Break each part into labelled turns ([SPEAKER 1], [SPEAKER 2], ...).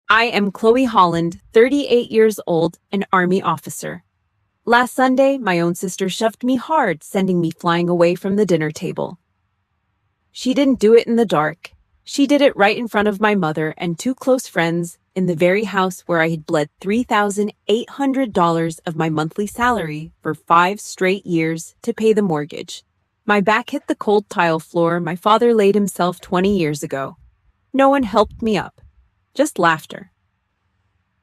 [SPEAKER 1] I am Chloe Holland, 38 years old, an Army officer. Last Sunday, my own sister shoved me hard, sending me flying away from the dinner table. She didn't do it in the dark. She did it right in front of my mother and two close friends in the very house where I had bled $3,800 of my monthly salary for 5 straight years to pay the mortgage. My back hit the cold tile floor my father laid himself 20 years ago. No one helped me up. Just laughter.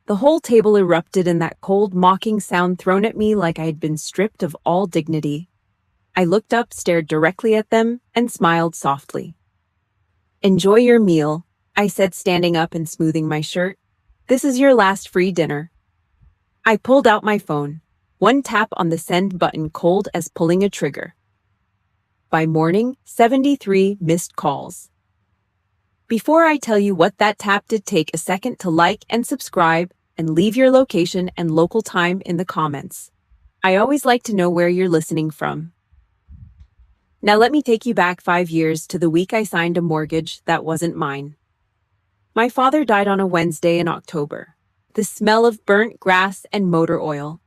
[SPEAKER 1] The whole table erupted in that cold, mocking sound thrown at me like I had been stripped of all dignity. I looked up, stared directly at them, and smiled softly. "Enjoy your meal," I said, standing up and smoothing my shirt. "This is your last free dinner." I pulled out my phone. One tap on the send button, cold as pulling a trigger. By morning, 73 missed calls. Before I tell you what that tap did, take a second to like and subscribe and leave your location and local time in the comments. I always like to know where you're listening from. Now let me take you back 5 years to the week I signed a mortgage that wasn't mine. My father died on a Wednesday in October. The smell of burnt grass and motor oil.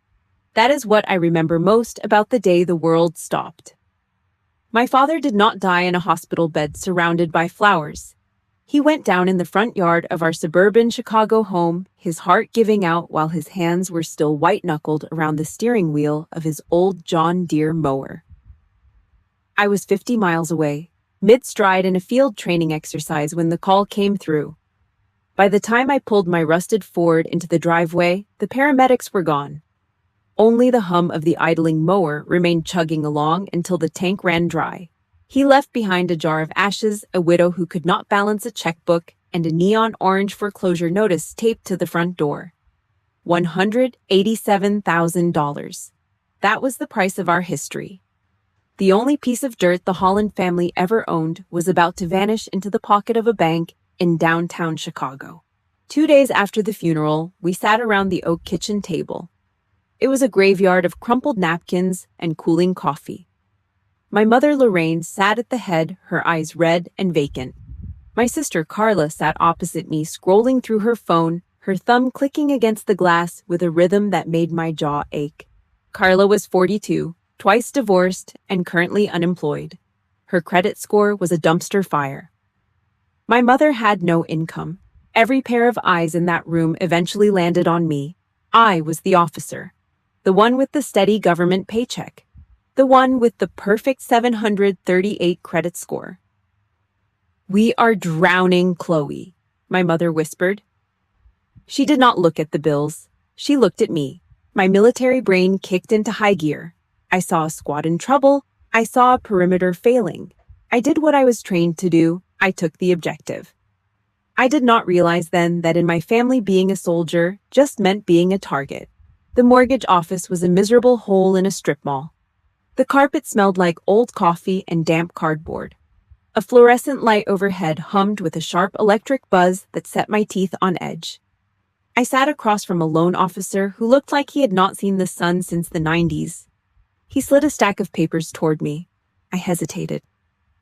[SPEAKER 1] That is what I remember most about the day the world stopped. My father did not die in a hospital bed surrounded by flowers. He went down in the front yard of our suburban Chicago home, his heart giving out while his hands were still white-knuckled around the steering wheel of his old John Deere mower. I was 50 miles away, mid-stride in a field training exercise when the call came through. By the time I pulled my rusted Ford into the driveway, the paramedics were gone. Only the hum of the idling mower remained chugging along until the tank ran dry. He left behind a jar of ashes, a widow who could not balance a checkbook, and a neon orange foreclosure notice taped to the front door. $187,000. That was the price of our history. The only piece of dirt the Holland family ever owned was about to vanish into the pocket of a bank in downtown Chicago. 2 days after the funeral, we sat around the oak kitchen table. It was a graveyard of crumpled napkins and cooling coffee. My mother Lorraine sat at the head, her eyes red and vacant. My sister Carla sat opposite me, scrolling through her phone, her thumb clicking against the glass with a rhythm that made my jaw ache. Carla was 42, twice divorced, and currently unemployed. Her credit score was a dumpster fire. My mother had no income. Every pair of eyes in that room eventually landed on me. I was the officer, the one with the steady government paycheck. The one with the perfect 738 credit score. "We are drowning, Chloe," my mother whispered. She did not look at the bills. She looked at me. My military brain kicked into high gear. I saw a squad in trouble. I saw a perimeter failing. I did what I was trained to do. I took the objective. I did not realize then that in my family being a soldier just meant being a target. The mortgage office was a miserable hole in a strip mall. The carpet smelled like old coffee and damp cardboard. A fluorescent light overhead hummed with a sharp electric buzz that set my teeth on edge. I sat across from a loan officer who looked like he had not seen the sun since the 90s. He slid a stack of papers toward me. I hesitated.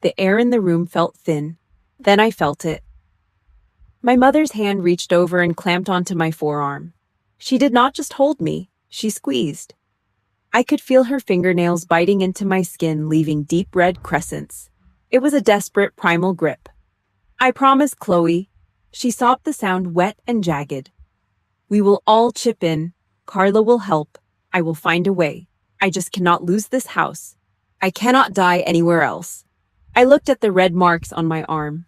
[SPEAKER 1] The air in the room felt thin. Then I felt it. My mother's hand reached over and clamped onto my forearm. She did not just hold me, she squeezed. I could feel her fingernails biting into my skin, leaving deep red crescents. It was a desperate, primal grip. "I promise, Chloe." She sobbed, the sound wet and jagged. "We will all chip in. Carla will help. I will find a way. I just cannot lose this house. I cannot die anywhere else." I looked at the red marks on my arm.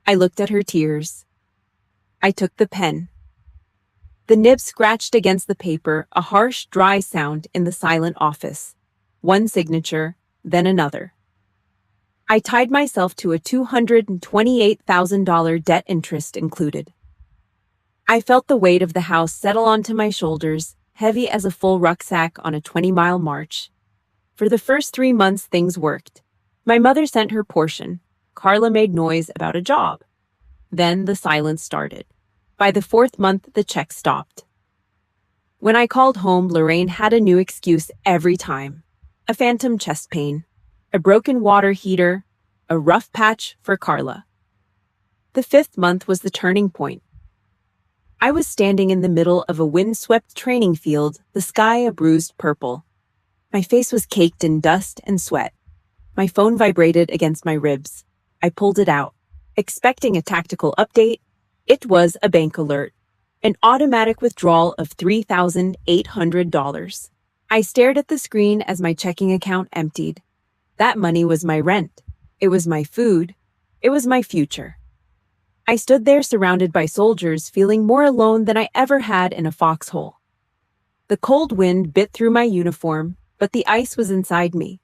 [SPEAKER 1] I looked at her tears. I took the pen. The nib scratched against the paper, a harsh, dry sound in the silent office. One signature, then another. I tied myself to a $228,000 debt, interest included. I felt the weight of the house settle onto my shoulders, heavy as a full rucksack on a 20-mile march. For the first 3 months, things worked. My mother sent her portion. Carla made noise about a job. Then the silence started. By the 4th month, the check stopped. When I called home, Lorraine had a new excuse every time. A phantom chest pain, a broken water heater, a rough patch for Carla. The 5th month was the turning point. I was standing in the middle of a windswept training field, the sky a bruised purple. My face was caked in dust and sweat. My phone vibrated against my ribs. I pulled it out, expecting a tactical update. It was a bank alert. An automatic withdrawal of $3,800. I stared at the screen as my checking account emptied. That money was my rent. It was my food. It was my future. I stood there surrounded by soldiers, feeling more alone than I ever had in a foxhole. The cold wind bit through my uniform, but the ice was inside me.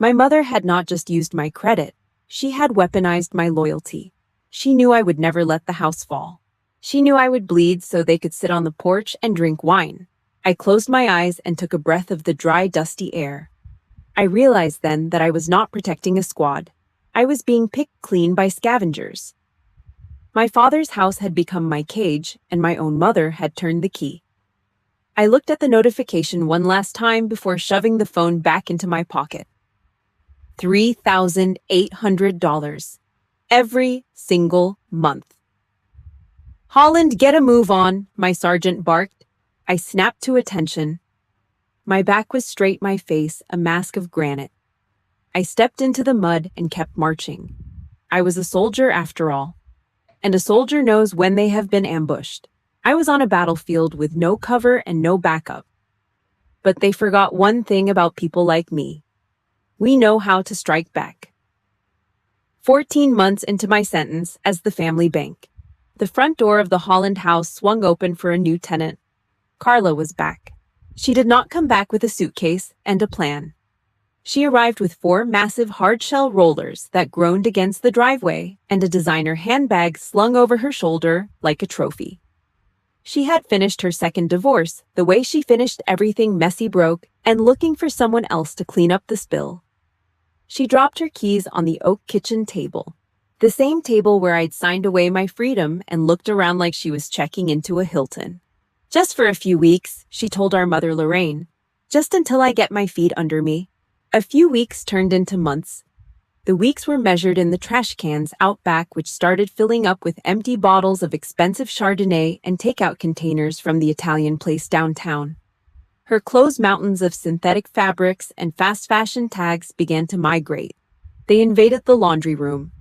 [SPEAKER 1] My mother had not just used my credit, she had weaponized my loyalty. She knew I would never let the house fall. She knew I would bleed so they could sit on the porch and drink wine. I closed my eyes and took a breath of the dry, dusty air. I realized then that I was not protecting a squad. I was being picked clean by scavengers. My father's house had become my cage, and my own mother had turned the key. I looked at the notification one last time before shoving the phone back into my pocket. $3,800. Every single month. "Holland, get a move on," my sergeant barked. I snapped to attention. My back was straight, my face a mask of granite. I stepped into the mud and kept marching. I was a soldier after all. And a soldier knows when they have been ambushed. I was on a battlefield with no cover and no backup. But they forgot one thing about people like me. We know how to strike back. 14 months into my sentence as the family bank, the front door of the Holland house swung open for a new tenant. Carla was back. She did not come back with a suitcase and a plan. She arrived with 4 massive hard-shell rollers that groaned against the driveway and a designer handbag slung over her shoulder like a trophy. She had finished her second divorce the way she finished everything: messy, broke, and looking for someone else to clean up the spill. She dropped her keys on the oak kitchen table, the same table where I'd signed away my freedom, and looked around like she was checking into a Hilton. "Just for a few weeks," she told our mother Lorraine. "Just until I get my feet under me." A few weeks turned into months. The weeks were measured in the trash cans out back, which started filling up with empty bottles of expensive Chardonnay and takeout containers from the Italian place downtown. Her clothes, mountains of synthetic fabrics and fast fashion tags, began to migrate. They invaded the laundry room.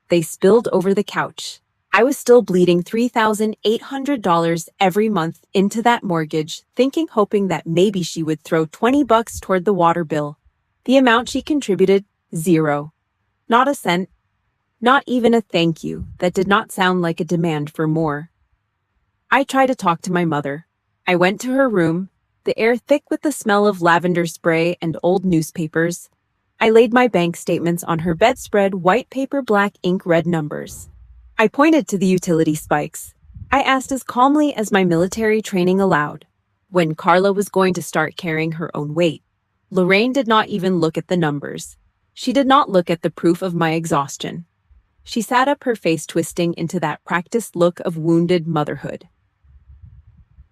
[SPEAKER 1] They spilled over the couch. I was still bleeding $3,800 every month into that mortgage, hoping that maybe she would throw $20 toward the water bill. The amount she contributed, $0. Not a cent. Not even a thank you. That did not sound like a demand for more. I tried to talk to my mother. I went to her room, the air thick with the smell of lavender spray and old newspapers. I laid my bank statements on her bedspread, white paper, black ink, red numbers. I pointed to the utility spikes. I asked as calmly as my military training allowed, when Carla was going to start carrying her own weight. Lorraine did not even look at the numbers. She did not look at the proof of my exhaustion. She sat up, her face twisting into that practiced look of wounded motherhood.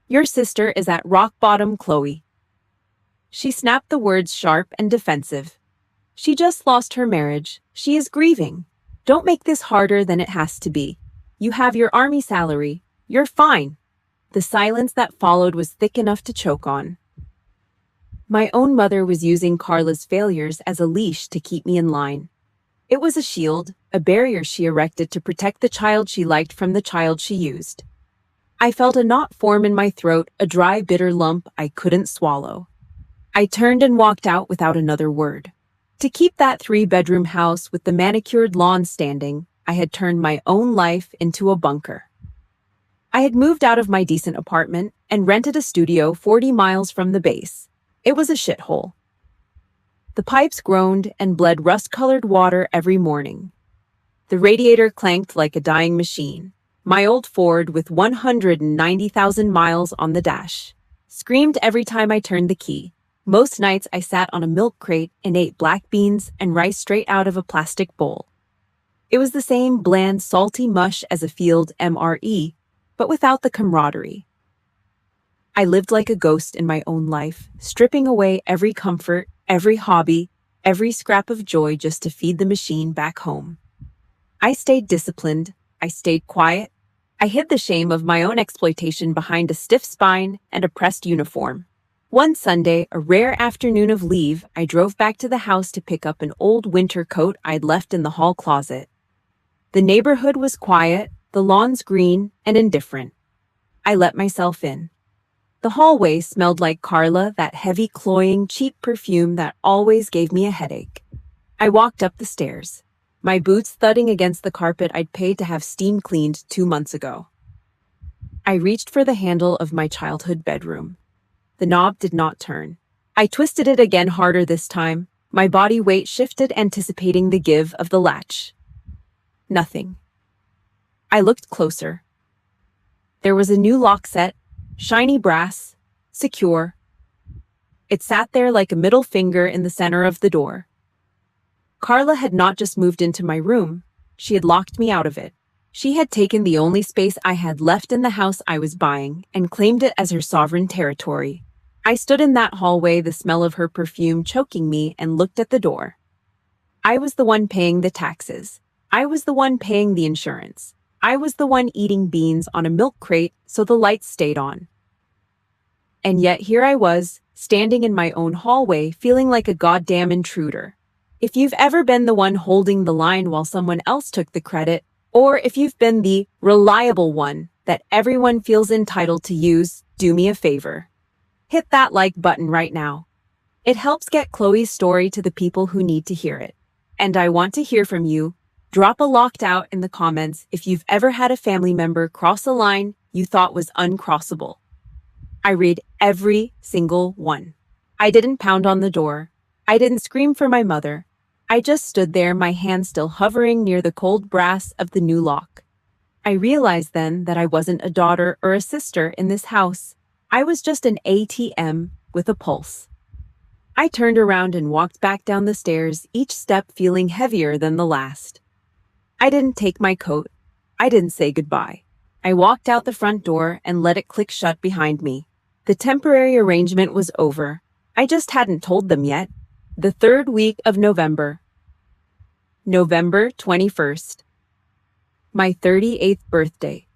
[SPEAKER 1] "Your sister is at rock bottom, Chloe." She snapped the words sharp and defensive. "She just lost her marriage. She is grieving. Don't make this harder than it has to be. You have your army salary. You're fine." The silence that followed was thick enough to choke on. My own mother was using Carla's failures as a leash to keep me in line. It was a shield, a barrier she erected to protect the child she liked from the child she used. I felt a knot form in my throat, a dry, bitter lump I couldn't swallow. I turned and walked out without another word. To keep that 3-bedroom house with the manicured lawn standing, I had turned my own life into a bunker. I had moved out of my decent apartment and rented a studio 40 miles from the base. It was a shithole. The pipes groaned and bled rust-colored water every morning. The radiator clanked like a dying machine. My old Ford, with 190,000 miles on the dash, screamed every time I turned the key. Most nights I sat on a milk crate and ate black beans and rice straight out of a plastic bowl. It was the same bland, salty mush as a field MRE, but without the camaraderie. I lived like a ghost in my own life, stripping away every comfort, every hobby, every scrap of joy just to feed the machine back home. I stayed disciplined. I stayed quiet. I hid the shame of my own exploitation behind a stiff spine and a pressed uniform. One Sunday, a rare afternoon of leave, I drove back to the house to pick up an old winter coat I'd left in the hall closet. The neighborhood was quiet, the lawns green and indifferent. I let myself in. The hallway smelled like Carla, that heavy, cloying, cheap perfume that always gave me a headache. I walked up the stairs, my boots thudding against the carpet I'd paid to have steam cleaned 2 months ago. I reached for the handle of my childhood bedroom. The knob did not turn. I twisted it again harder this time. My body weight shifted, anticipating the give of the latch. Nothing. I looked closer. There was a new lock set, shiny brass, secure. It sat there like a middle finger in the center of the door. Carla had not just moved into my room, she had locked me out of it. She had taken the only space I had left in the house I was buying and claimed it as her sovereign territory. I stood in that hallway, the smell of her perfume choking me, and looked at the door. I was the one paying the taxes. I was the one paying the insurance. I was the one eating beans on a milk crate so the lights stayed on. And yet here I was, standing in my own hallway, feeling like a goddamn intruder. If you've ever been the one holding the line while someone else took the credit, or if you've been the reliable one that everyone feels entitled to use, do me a favor. Hit that like button right now. It helps get Chloe's story to the people who need to hear it. And I want to hear from you. Drop a locked out in the comments if you've ever had a family member cross a line you thought was uncrossable. I read every single one. I didn't pound on the door. I didn't scream for my mother. I just stood there, my hand still hovering near the cold brass of the new lock. I realized then that I wasn't a daughter or a sister in this house. I was just an ATM with a pulse. I turned around and walked back down the stairs, each step feeling heavier than the last. I didn't take my coat. I didn't say goodbye. I walked out the front door and let it click shut behind me. The temporary arrangement was over. I just hadn't told them yet. The third week of November. November 21st. My 38th birthday.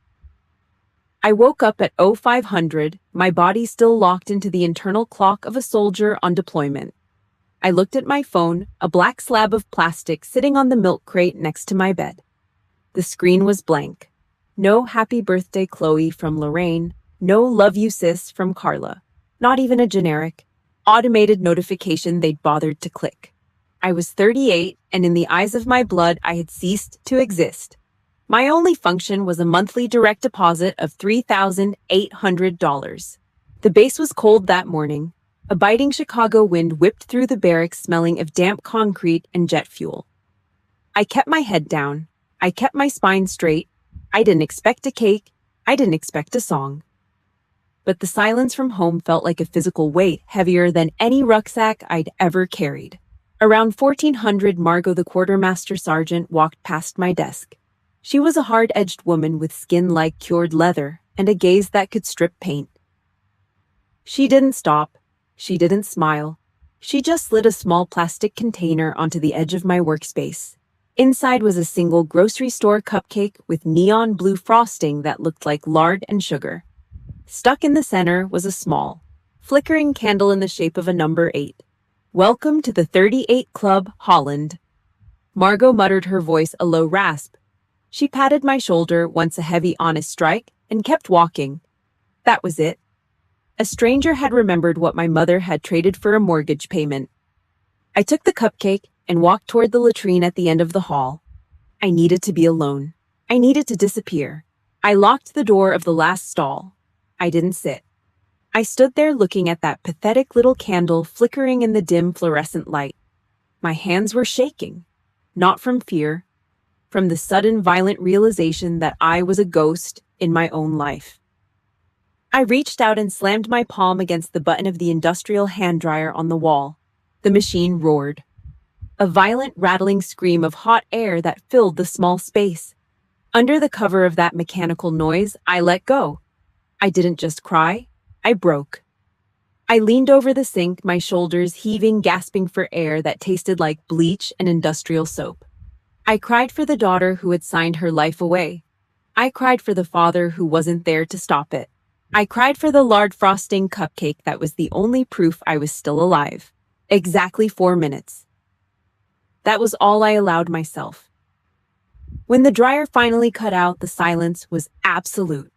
[SPEAKER 1] I woke up at 0500, my body still locked into the internal clock of a soldier on deployment. I looked at my phone, a black slab of plastic sitting on the milk crate next to my bed. The screen was blank. No happy birthday Chloe from Lorraine, no love you sis from Carla. Not even a generic, automated notification they'd bothered to click. I was 38, and in the eyes of my blood, I had ceased to exist. My only function was a monthly direct deposit of $3,800. The base was cold that morning. A biting Chicago wind whipped through the barracks, smelling of damp concrete and jet fuel. I kept my head down. I kept my spine straight. I didn't expect a cake. I didn't expect a song. But the silence from home felt like a physical weight, heavier than any rucksack I'd ever carried. Around 1400, Margot, the quartermaster sergeant, walked past my desk. She was a hard-edged woman with skin like cured leather and a gaze that could strip paint. She didn't stop. She didn't smile. She just slid a small plastic container onto the edge of my workspace. Inside was a single grocery store cupcake with neon blue frosting that looked like lard and sugar. Stuck in the center was a small, flickering candle in the shape of a number 8. Welcome to the 38 Club, Holland. Margot muttered, her voice a low rasp. She patted my shoulder, once a heavy, honest strike, and kept walking. That was it. A stranger had remembered what my mother had traded for a mortgage payment. I took the cupcake and walked toward the latrine at the end of the hall. I needed to be alone. I needed to disappear. I locked the door of the last stall. I didn't sit. I stood there looking at that pathetic little candle flickering in the dim fluorescent light. My hands were shaking, not from fear, from the sudden violent realization that I was a ghost in my own life. I reached out and slammed my palm against the button of the industrial hand dryer on the wall. The machine roared. A violent rattling scream of hot air that filled the small space. Under the cover of that mechanical noise, I let go. I didn't just cry, I broke. I leaned over the sink, my shoulders heaving, gasping for air that tasted like bleach and industrial soap. I cried for the daughter who had signed her life away. I cried for the father who wasn't there to stop it. I cried for the lard frosting cupcake that was the only proof I was still alive. Exactly 4 minutes. That was all I allowed myself. When the dryer finally cut out, the silence was absolute.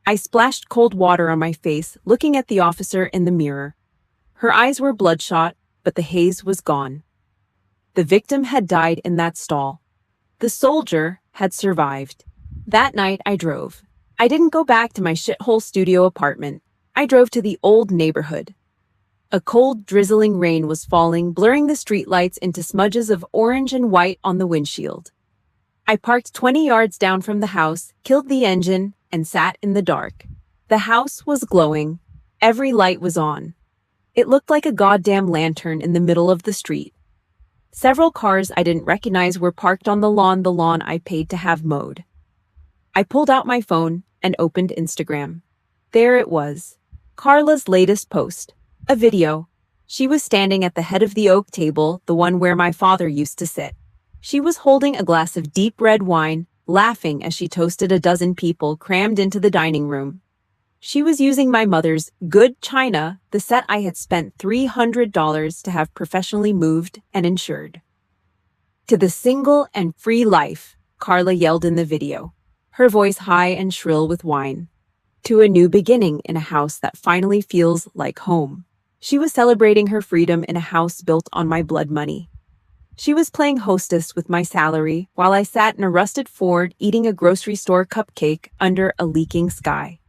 [SPEAKER 1] I splashed cold water on my face, looking at the officer in the mirror. Her eyes were bloodshot, but the haze was gone. The victim had died in that stall. The soldier had survived. That night I drove. I didn't go back to my shithole studio apartment. I drove to the old neighborhood. A cold, drizzling rain was falling, blurring the streetlights into smudges of orange and white on the windshield. I parked 20 yards down from the house, killed the engine, and sat in the dark. The house was glowing. Every light was on. It looked like a goddamn lantern in the middle of the street. Several cars I didn't recognize were parked on the lawn I paid to have mowed. I pulled out my phone and opened Instagram. There it was. Carla's latest post. A video. She was standing at the head of the oak table, the one where my father used to sit. She was holding a glass of deep red wine, laughing as she toasted a dozen people crammed into the dining room. She was using my mother's good china, the set I had spent $300 to have professionally moved and insured. To the single and free life, Carla yelled in the video, her voice high and shrill with wine. To a new beginning in a house that finally feels like home. She was celebrating her freedom in a house built on my blood money. She was playing hostess with my salary while I sat in a rusted Ford eating a grocery store cupcake under a leaking sky.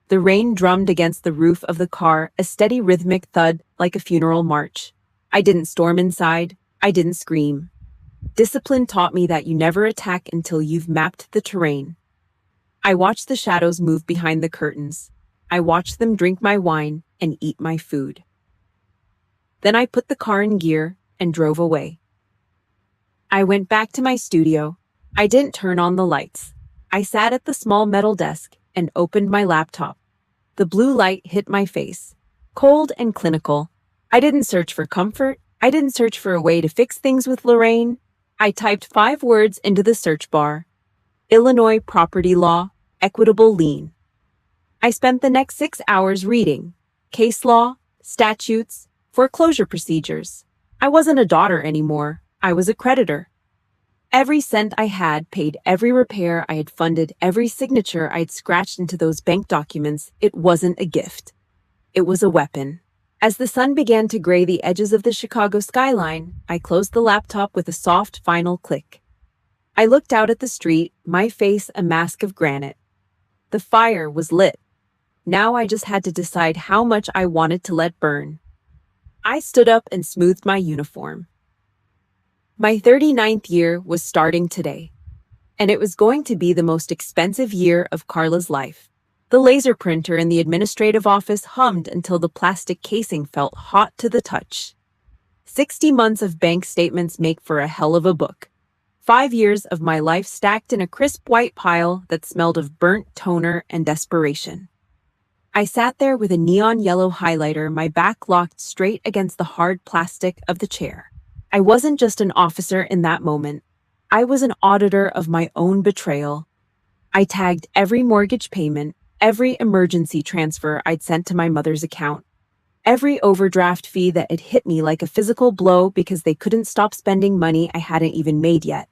[SPEAKER 1] The rain drummed against the roof of the car, a steady rhythmic thud like a funeral march. I didn't storm inside. I didn't scream. Discipline taught me that you never attack until you've mapped the terrain. I watched the shadows move behind the curtains. I watched them drink my wine and eat my food. Then I put the car in gear and drove away. I went back to my studio. I didn't turn on the lights. I sat at the small metal desk and opened my laptop. The blue light hit my face, cold and clinical. I didn't search for comfort. I didn't search for a way to fix things with Lorraine. I typed 5 words into the search bar. Illinois property law, equitable lien. I spent the next 6 hours reading case law, statutes, foreclosure procedures. I wasn't a daughter anymore. I was a creditor. Every cent I had paid every repair I had funded, every signature I had scratched into those bank documents. It wasn't a gift. It was a weapon. As the sun began to gray the edges of the Chicago skyline, I closed the laptop with a soft final click. I looked out at the street, my face a mask of granite. The fire was lit. Now I just had to decide how much I wanted to let burn. I stood up and smoothed my uniform. My 39th year was starting today, and it was going to be the most expensive year of Carla's life. The laser printer in the administrative office hummed until the plastic casing felt hot to the touch. 60 months of bank statements make for a hell of a book. 5 years of my life stacked in a crisp white pile that smelled of burnt toner and desperation. I sat there with a neon yellow highlighter, my back locked straight against the hard plastic of the chair. I wasn't just an officer in that moment. I was an auditor of my own betrayal. I tagged every mortgage payment, every emergency transfer I'd sent to my mother's account, every overdraft fee that had hit me like a physical blow because they couldn't stop spending money I hadn't even made yet.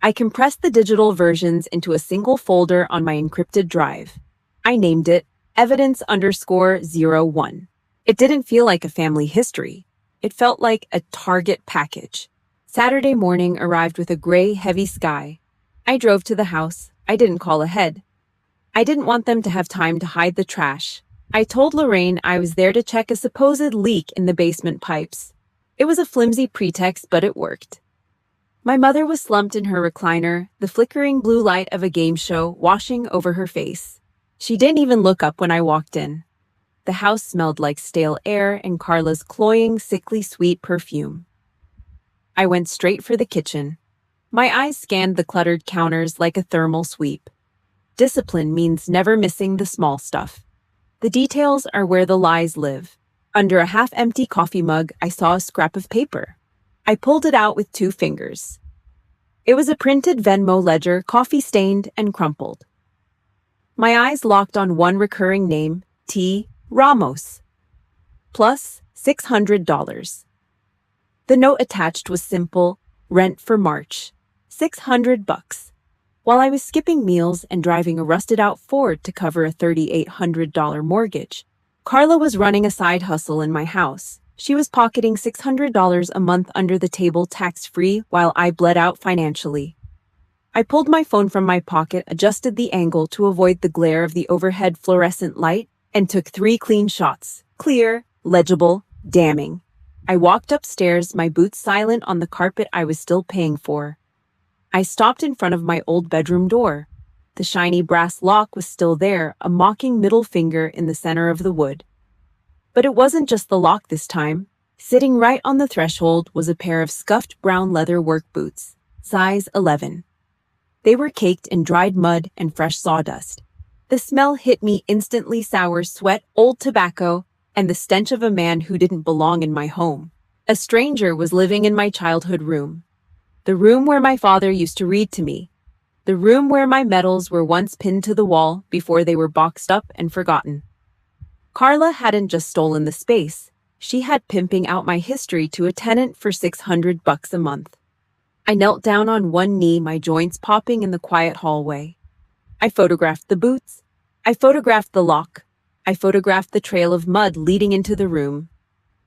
[SPEAKER 1] I compressed the digital versions into a single folder on my encrypted drive. I named it Evidence_01. It didn't feel like a family history. It felt like a Target package. Saturday morning arrived with a gray, heavy sky. I drove to the house. I didn't call ahead. I didn't want them to have time to hide the trash. I told Lorraine I was there to check a supposed leak in the basement pipes. It was a flimsy pretext, but it worked. My mother was slumped in her recliner, the flickering blue light of a game show washing over her face. She didn't even look up when I walked in. The house smelled like stale air and Carla's cloying, sickly sweet perfume. I went straight for the kitchen. My eyes scanned the cluttered counters like a thermal sweep. Discipline means never missing the small stuff. The details are where the lies live. Under a half-empty coffee mug, I saw a scrap of paper. I pulled it out with 2 fingers. It was a printed Venmo ledger, coffee-stained and crumpled. My eyes locked on one recurring name, T. Ramos. Plus $600. The note attached was simple: rent for March. $600. While I was skipping meals and driving a rusted-out Ford to cover a $3,800 mortgage, Carla was running a side hustle in my house. She was pocketing $600 a month under the table tax-free while I bled out financially. I pulled my phone from my pocket, adjusted the angle to avoid the glare of the overhead fluorescent light, and took 3 clean shots. Clear, legible, damning. I walked upstairs, my boots silent on the carpet I was still paying for. I stopped in front of my old bedroom door. The shiny brass lock was still there, a mocking middle finger in the center of the wood. But it wasn't just the lock this time. Sitting right on the threshold was a pair of scuffed brown leather work boots, size 11. They were caked in dried mud and fresh sawdust. The smell hit me instantly: sour sweat, old tobacco, and the stench of a man who didn't belong in my home. A stranger was living in my childhood room. The room where my father used to read to me. The room where my medals were once pinned to the wall before they were boxed up and forgotten. Carla hadn't just stolen the space. She had pimping out my history to a tenant for $600 a month. I knelt down on one knee, my joints popping in the quiet hallway. I photographed the boots. I photographed the lock. I photographed the trail of mud leading into the room.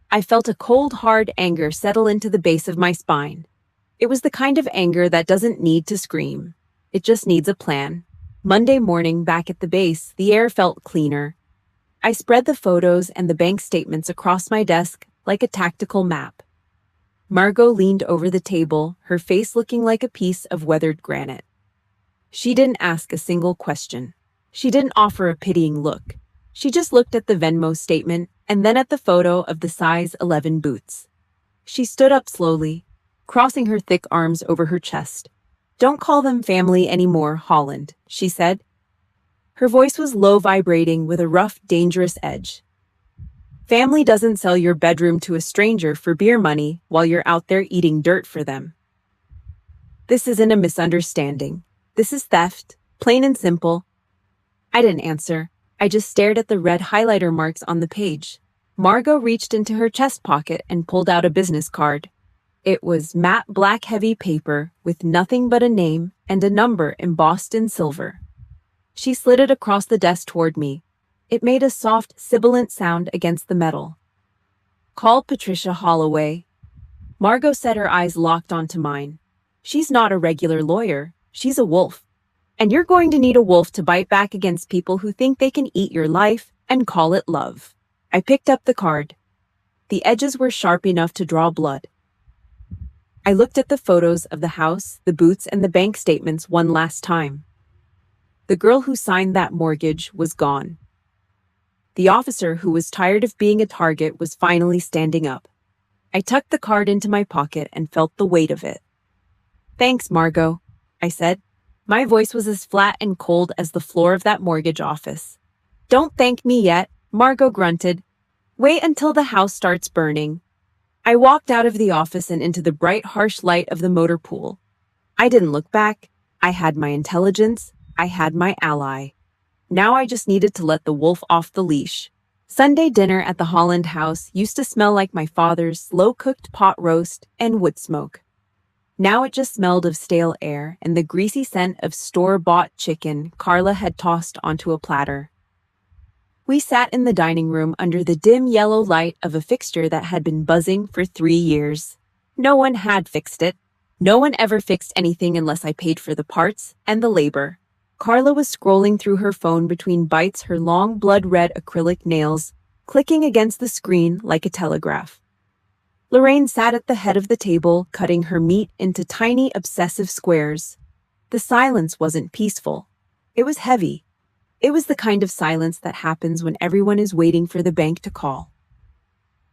[SPEAKER 1] I felt a cold, hard anger settle into the base of my spine. It was the kind of anger that doesn't need to scream. It just needs a plan. Monday morning, back at the base, the air felt cleaner. I spread the photos and the bank statements across my desk like a tactical map. Margot leaned over the table, her face looking like a piece of weathered granite. She didn't ask a single question. She didn't offer a pitying look. She just looked at the Venmo statement and then at the photo of the size 11 boots. She stood up slowly, crossing her thick arms over her chest. "Don't call them family anymore, Holland," she said. Her voice was low, vibrating with a rough, dangerous edge. "Family doesn't sell your bedroom to a stranger for beer money while you're out there eating dirt for them. This isn't a misunderstanding. This is theft, plain and simple." I didn't answer. I just stared at the red highlighter marks on the page. Margot reached into her chest pocket and pulled out a business card. It was matte black heavy paper with nothing but a name and a number embossed in silver. She slid it across the desk toward me. It made a soft, sibilant sound against the metal. "Call Patricia Holloway." Margot said, her eyes locked onto mine. "She's not a regular lawyer. She's a wolf. And you're going to need a wolf to bite back against people who think they can eat your life and call it love." I picked up the card. The edges were sharp enough to draw blood. I looked at the photos of the house, the boots, and the bank statements one last time. The girl who signed that mortgage was gone. The officer who was tired of being a target was finally standing up. I tucked the card into my pocket and felt the weight of it. "Thanks, Margot," I said. My voice was as flat and cold as the floor of that mortgage office. "Don't thank me yet," Margot grunted. "Wait until the house starts burning." I walked out of the office and into the bright, harsh light of the motor pool. I didn't look back. I had my intelligence. I had my ally. Now I just needed to let the wolf off the leash. Sunday dinner at the Holland house used to smell like my father's slow-cooked pot roast and wood smoke. Now it just smelled of stale air and the greasy scent of store-bought chicken Carla had tossed onto a platter. We sat in the dining room under the dim yellow light of a fixture that had been buzzing for 3 years. No one had fixed it. No one ever fixed anything unless I paid for the parts and the labor. Carla was scrolling through her phone between bites, her long blood-red acrylic nails clicking against the screen like a telegraph. Lorraine sat at the head of the table, cutting her meat into tiny, obsessive squares. The silence wasn't peaceful. It was heavy. It was the kind of silence that happens when everyone is waiting for the bank to call.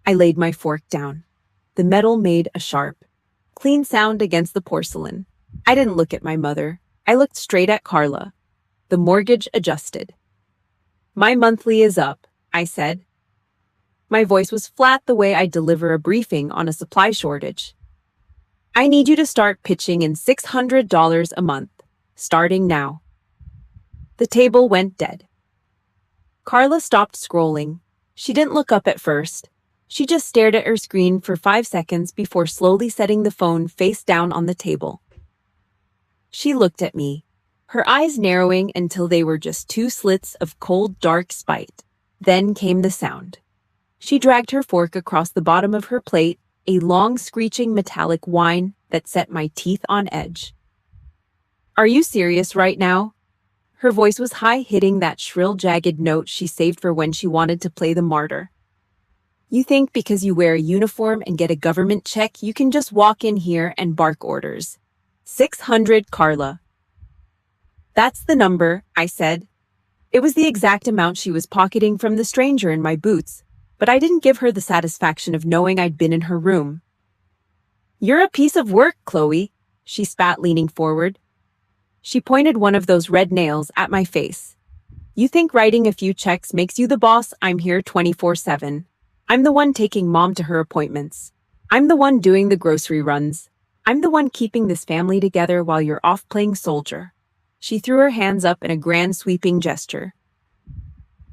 [SPEAKER 1] I laid my fork down. The metal made a sharp, clean sound against the porcelain. I didn't look at my mother. I looked straight at Carla. The mortgage adjusted. "My monthly is up," I said. My voice was flat, the way I deliver a briefing on a supply shortage. I need you to start pitching in $600 a month, starting now. The table went dead. Carla stopped scrolling. She didn't look up at first. She just stared at her screen for 5 seconds before slowly setting the phone face down on the table. She looked at me, her eyes narrowing until they were just two slits of cold, dark spite. Then came the sound. She dragged her fork across the bottom of her plate, a long, screeching metallic whine that set my teeth on edge. Are you serious right now? Her voice was high, hitting that shrill, jagged note she saved for when she wanted to play the martyr. You think because you wear a uniform and get a government check, you can just walk in here and bark orders. 600, Carla. That's the number, I said. It was the exact amount she was pocketing from the stranger in my boots, but I didn't give her the satisfaction of knowing I'd been in her room. You're a piece of work, Chloe, she spat, leaning forward. She pointed one of those red nails at my face. You think writing a few checks makes you the boss? I'm here 24/7. I'm the one taking Mom to her appointments. I'm the one doing the grocery runs. I'm the one keeping this family together while you're off playing soldier. She threw her hands up in a grand sweeping gesture.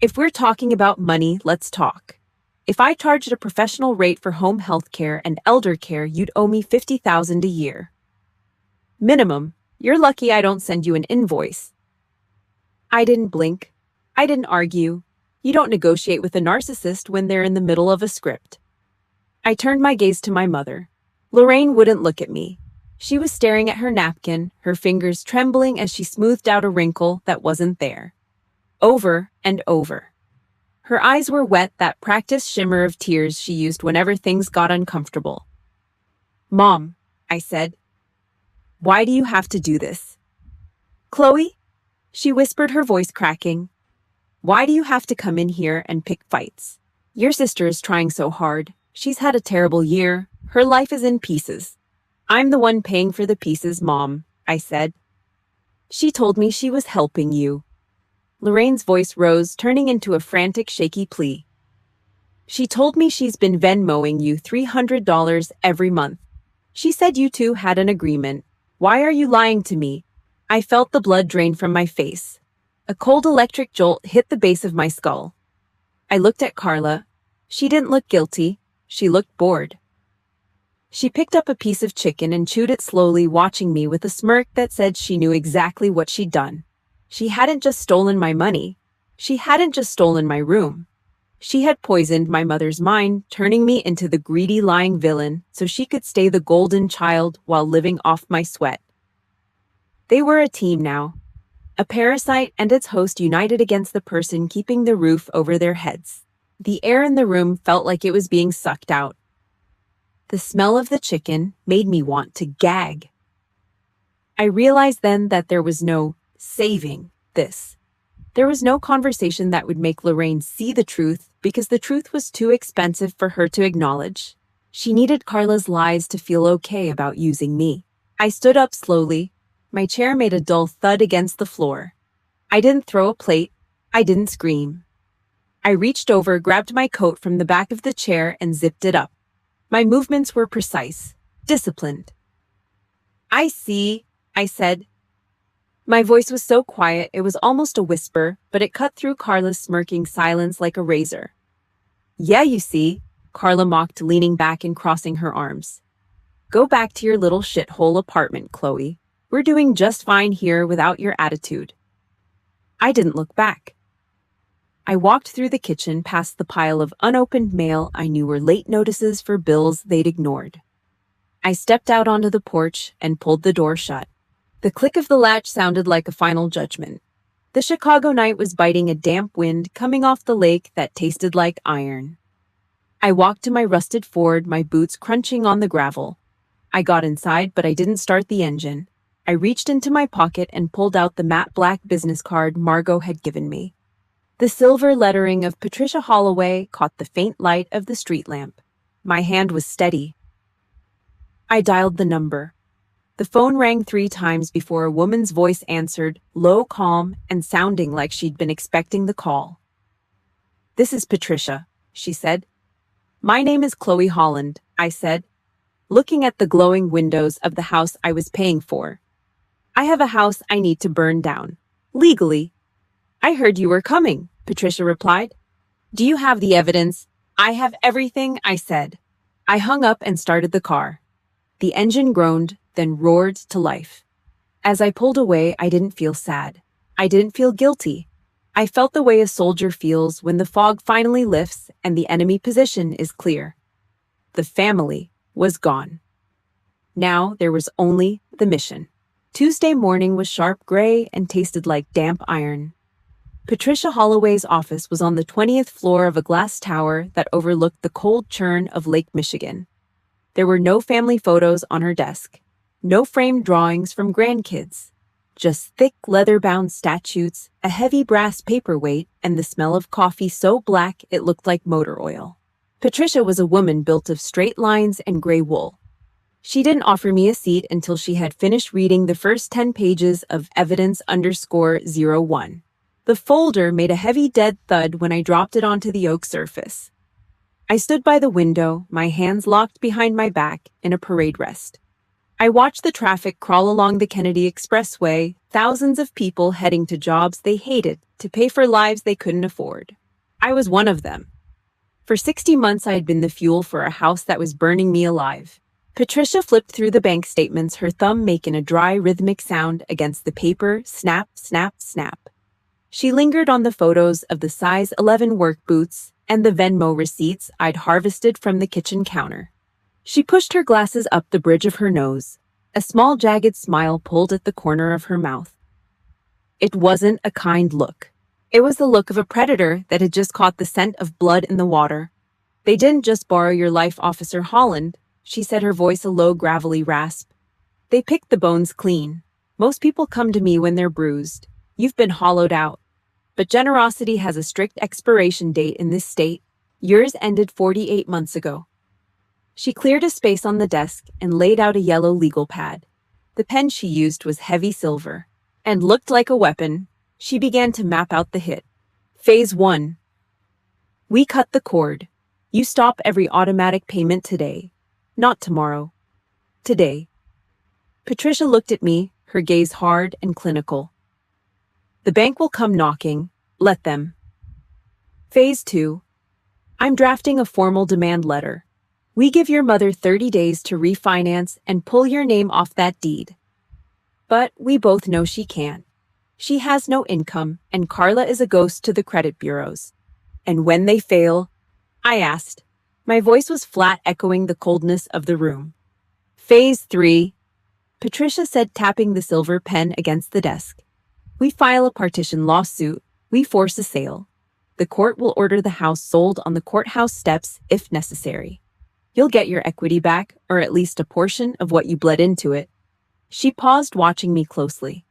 [SPEAKER 1] If we're talking about money, let's talk. If I charged a professional rate for home health care and elder care, you'd owe me $50,000 a year. Minimum. You're lucky I don't send you an invoice. I didn't blink. I didn't argue. You don't negotiate with a narcissist when they're in the middle of a script. I turned my gaze to my mother. Lorraine wouldn't look at me. She was staring at her napkin, her fingers trembling as she smoothed out a wrinkle that wasn't there. Over and over. Her eyes were wet, that practiced shimmer of tears she used whenever things got uncomfortable. Mom, I said. Why do you have to do this? Chloe? She whispered, her voice cracking. Why do you have to come in here and pick fights? Your sister is trying so hard. She's had a terrible year. Her life is in pieces. I'm the one paying for the pieces, Mom, I said. She told me she was helping you. Lorraine's voice rose, turning into a frantic, shaky plea. She told me she's been Venmoing you $300 every month. She said you two had an agreement. Why are you lying to me? I felt the blood drain from my face. A cold electric jolt hit the base of my skull. I looked at Carla. She didn't look guilty. She looked bored. She picked up a piece of chicken and chewed it slowly, watching me with a smirk that said she knew exactly what she'd done. She hadn't just stolen my money. She hadn't just stolen my room. She had poisoned my mother's mind, turning me into the greedy, lying villain so she could stay the golden child while living off my sweat. They were a team now. A parasite and its host united against the person keeping the roof over their heads. The air in the room felt like it was being sucked out. The smell of the chicken made me want to gag. I realized then that there was no saving this. There was no conversation that would make Lorraine see the truth because the truth was too expensive for her to acknowledge. She needed Carla's lies to feel okay about using me. I stood up slowly. My chair made a dull thud against the floor. I didn't throw a plate. I didn't scream. I reached over, grabbed my coat from the back of the chair, and zipped it up. My movements were precise, disciplined. I see, I said. My voice was so quiet it was almost a whisper, but it cut through Carla's smirking silence like a razor. Yeah, you see, Carla mocked, leaning back and crossing her arms. Go back to your little shithole apartment, Chloe. We're doing just fine here without your attitude. I didn't look back. I walked through the kitchen past the pile of unopened mail I knew were late notices for bills they'd ignored. I stepped out onto the porch and pulled the door shut. The click of the latch sounded like a final judgment. The Chicago night was biting a damp wind coming off the lake that tasted like iron. I walked to my rusted Ford, my boots crunching on the gravel. I got inside, but I didn't start the engine. I reached into my pocket and pulled out the matte black business card Margot had given me. The silver lettering of Patricia Holloway caught the faint light of the street lamp. My hand was steady. I dialed the number. The phone rang 3 times before a woman's voice answered, low, calm, and sounding like she'd been expecting the call. This is Patricia, she said. My name is Chloe Holland, I said. looking at the glowing windows of the house I was paying for. I have a house I need to burn down. Legally. I heard you were coming, Patricia replied. Do you have the evidence? I have everything, I said. I hung up and started the car. The engine groaned, then roared to life. As I pulled away, I didn't feel sad. I didn't feel guilty. I felt the way a soldier feels when the fog finally lifts and the enemy position is clear. The family was gone. Now there was only the mission. Tuesday morning was sharp gray and tasted like damp iron. Patricia Holloway's office was on the 20th floor of a glass tower that overlooked the cold churn of Lake Michigan. There were no family photos on her desk, no framed drawings from grandkids, just thick leather-bound statutes, a heavy brass paperweight, and the smell of coffee so black it looked like motor oil. Patricia was a woman built of straight lines and gray wool. She didn't offer me a seat until she had finished reading the first 10 pages of Evidence_01. The folder made a heavy dead thud when I dropped it onto the oak surface. I stood by the window, my hands locked behind my back in a parade rest. I watched the traffic crawl along the Kennedy Expressway, thousands of people heading to jobs they hated to pay for lives they couldn't afford. I was one of them. For 60 months, I had been the fuel for a house that was burning me alive. Patricia flipped through the bank statements, her thumb making a dry, rhythmic sound against the paper, snap, snap, snap. She lingered on the photos of the size 11 work boots and the Venmo receipts I'd harvested from the kitchen counter. She pushed her glasses up the bridge of her nose. A small, jagged smile pulled at the corner of her mouth. It wasn't a kind look. It was the look of a predator that had just caught the scent of blood in the water. They didn't just borrow your life, Officer Holland, she said, her voice a low, gravelly rasp. They picked the bones clean. Most people come to me when they're bruised. You've been hollowed out. But generosity has a strict expiration date in this state. Yours ended 48 months ago. She cleared a space on the desk and laid out a yellow legal pad. The pen she used was heavy silver and looked like a weapon. She began to map out the hit. Phase 1. We cut the cord. You stop every automatic payment today. Not tomorrow. Today. Patricia looked at me, her gaze hard and clinical. The bank will come knocking. Let them. Phase 2. I'm drafting a formal demand letter. We give your mother 30 days to refinance and pull your name off that deed. But we both know she can't. She has no income, and Carla is a ghost to the credit bureaus. And when they fail, I asked. My voice was flat, echoing the coldness of the room. Phase 3. Patricia said, tapping the silver pen against the desk. We file a partition lawsuit. We force a sale. The court will order the house sold on the courthouse steps if necessary. You'll get your equity back, or at least a portion of what you bled into it. She paused, watching me closely.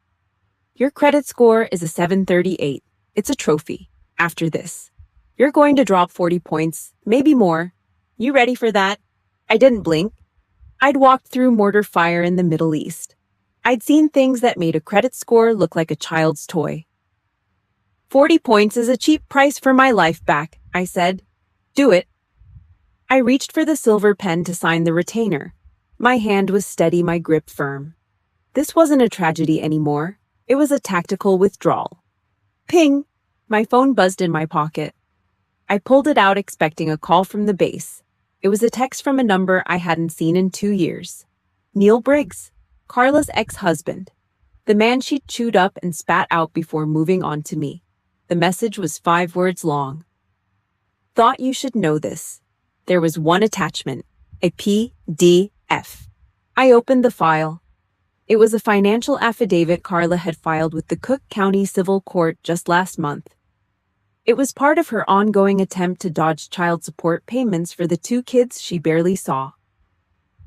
[SPEAKER 1] Your credit score is a 738. It's a trophy. After this, you're going to drop 40 points, maybe more. You ready for that? I didn't blink. I'd walked through mortar fire in the Middle East. I'd seen things that made a credit score look like a child's toy. 40 points is a cheap price for my life back, I said. Do it. I reached for the silver pen to sign the retainer. My hand was steady, my grip firm. This wasn't a tragedy anymore. It was a tactical withdrawal. Ping! My phone buzzed in my pocket. I pulled it out, expecting a call from the base. It was a text from a number I hadn't seen in 2 years. Neil Briggs, Carla's ex-husband. The man she'd chewed up and spat out before moving on to me. The message was 5 words long. Thought you should know this. There was one attachment, a PDF. I opened the file. It was a financial affidavit Carla had filed with the Cook County Civil Court just last month. It was part of her ongoing attempt to dodge child support payments for the 2 kids she barely saw.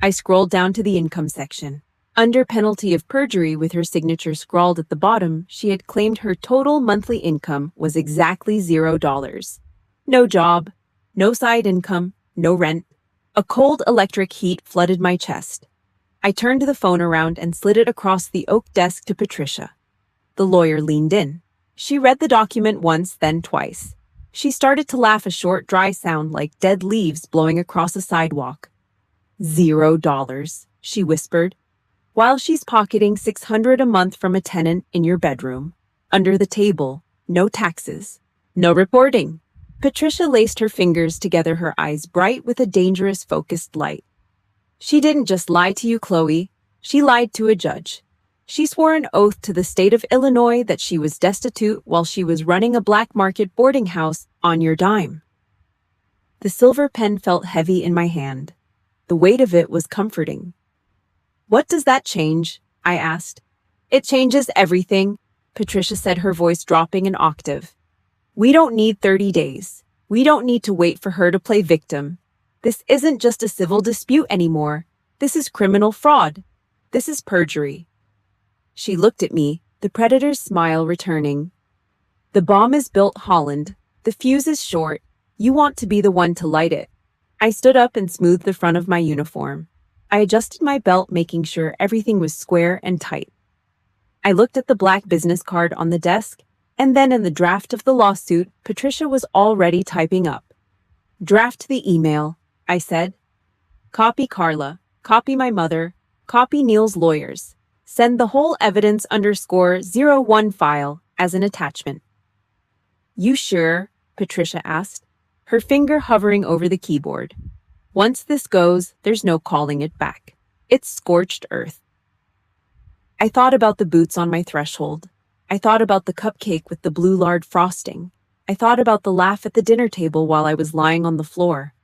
[SPEAKER 1] I scrolled down to the income section. Under penalty of perjury, with her signature scrawled at the bottom, she had claimed her total monthly income was exactly $0. No job, no side income, no rent. A cold electric heat flooded my chest. I turned the phone around and slid it across the oak desk to Patricia. The lawyer leaned in. She read the document once, then twice. She started to laugh, a short, dry sound like dead leaves blowing across a sidewalk. $0, she whispered, while she's pocketing $600 a month from a tenant in your bedroom. Under the table, no taxes, no reporting. Patricia laced her fingers together, her eyes bright with a dangerous focused light. She didn't just lie to you, Chloe. She lied to a judge. She swore an oath to the state of Illinois that she was destitute while she was running a black market boarding house on your dime. The silver pen felt heavy in my hand. The weight of it was comforting. What does that change? I asked. It changes everything, Patricia said, her voice dropping an octave. We don't need 30 days. We don't need to wait for her to play victim. This isn't just a civil dispute anymore. This is criminal fraud. This is perjury. She looked at me, the predator's smile returning. The bomb is built, Holland. The fuse is short. You want to be the one to light it. I stood up and smoothed the front of my uniform. I adjusted my belt, making sure everything was square and tight. I looked at the black business card on the desk, and then in the draft of the lawsuit, Patricia was already typing up. Draft the email, I said. Copy Carla, copy my mother, copy Neil's lawyers. Send the whole evidence _01 file as an attachment. You sure? Patricia asked, her finger hovering over the keyboard. Once this goes, there's no calling it back. It's scorched earth. I thought about the boots on my threshold. I thought about the cupcake with the blue lard frosting. I thought about the laugh at the dinner table while I was lying on the floor.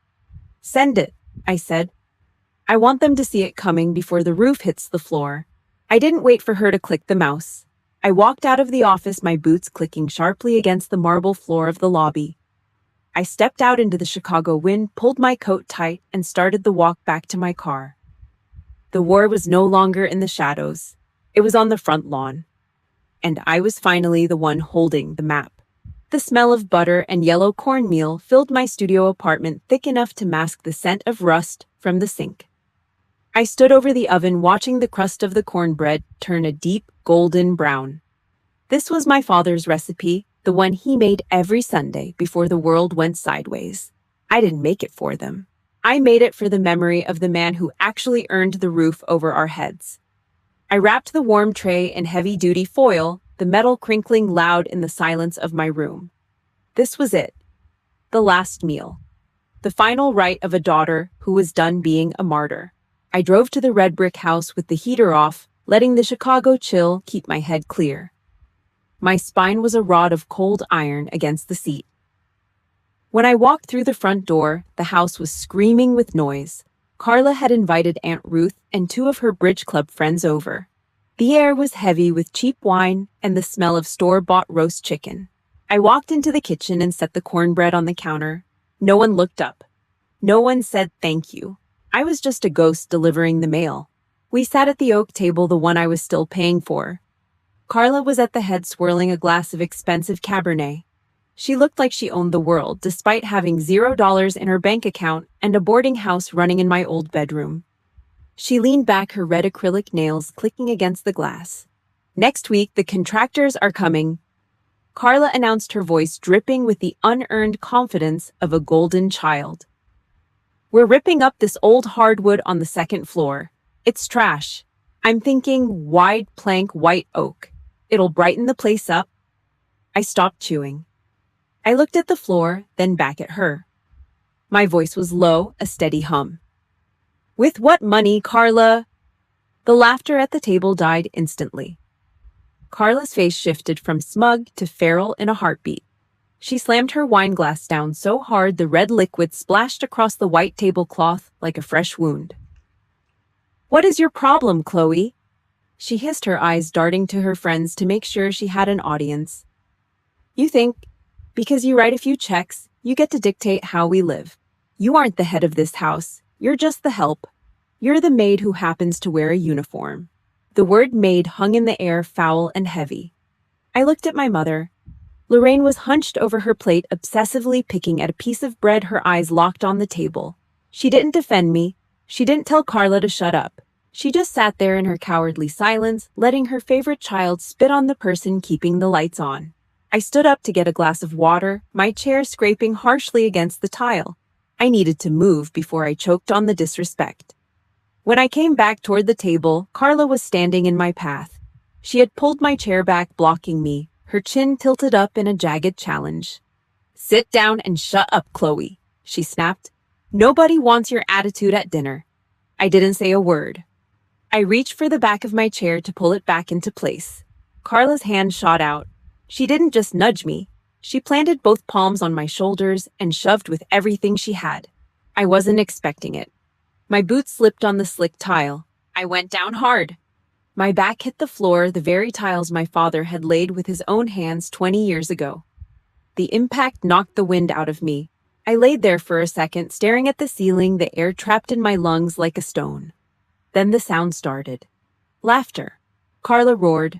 [SPEAKER 1] Send it, I said. I want them to see it coming before the roof hits the floor. I didn't wait for her to click the mouse. I walked out of the office, my boots clicking sharply against the marble floor of the lobby. I stepped out into the Chicago wind, pulled my coat tight, and started the walk back to my car. The war was no longer in the shadows. It was on the front lawn. And I was finally the one holding the map. The smell of butter and yellow cornmeal filled my studio apartment, thick enough to mask the scent of rust from the sink. I stood over the oven, watching the crust of the cornbread turn a deep golden brown. This was my father's recipe, the one he made every Sunday before the world went sideways. I didn't make it for them. I made it for the memory of the man who actually earned the roof over our heads. I wrapped the warm tray in heavy-duty foil, the metal crinkling loud in the silence of my room. This was it. The last meal. The final rite of a daughter who was done being a martyr. I drove to the red brick house with the heater off, letting the Chicago chill keep my head clear. My spine was a rod of cold iron against the seat. When I walked through the front door, the house was screaming with noise. Carla had invited Aunt Ruth and 2 of her bridge club friends over. The air was heavy with cheap wine and the smell of store-bought roast chicken. I walked into the kitchen and set the cornbread on the counter. No one looked up. No one said thank you. I was just a ghost delivering the mail. We sat at the oak table, the one I was still paying for. Carla was at the head, swirling a glass of expensive Cabernet. She looked like she owned the world, despite having $0 in her bank account and a boarding house running in my old bedroom. She leaned back, her red acrylic nails clicking against the glass. Next week, the contractors are coming. Carla announced, her voice dripping with the unearned confidence of a golden child. We're ripping up this old hardwood on the 2nd floor. It's trash. I'm thinking wide plank white oak. It'll brighten the place up. I stopped chewing. I looked at the floor, then back at her. My voice was low, a steady hum. With what money, Carla? The laughter at the table died instantly. Carla's face shifted from smug to feral in a heartbeat. She slammed her wine glass down so hard the red liquid splashed across the white tablecloth like a fresh wound. What is your problem, Chloe? She hissed, her eyes darting to her friends to make sure she had an audience. You think, because you write a few checks, you get to dictate how we live. You aren't the head of this house. You're just the help. You're the maid who happens to wear a uniform. The word maid hung in the air, foul and heavy. I looked at my mother. Lorraine was hunched over her plate, obsessively picking at a piece of bread, her eyes locked on the table. She didn't defend me. She didn't tell Carla to shut up. She just sat there in her cowardly silence, letting her favorite child spit on the person keeping the lights on. I stood up to get a glass of water, my chair scraping harshly against the tile. I needed to move before I choked on the disrespect. When I came back toward the table, Carla was standing in my path. She had pulled my chair back, blocking me, her chin tilted up in a jagged challenge. "Sit down and shut up, Chloe," she snapped. "Nobody wants your attitude at dinner." I didn't say a word. I reached for the back of my chair to pull it back into place. Carla's hand shot out. She didn't just nudge me. She planted both palms on my shoulders and shoved with everything she had. I wasn't expecting it. My boots slipped on the slick tile. I went down hard. My back hit the floor, the very tiles my father had laid with his own hands 20 years ago. The impact knocked the wind out of me. I laid there for a second, staring at the ceiling, the air trapped in my lungs like a stone. Then the sound started. Laughter. Carla roared.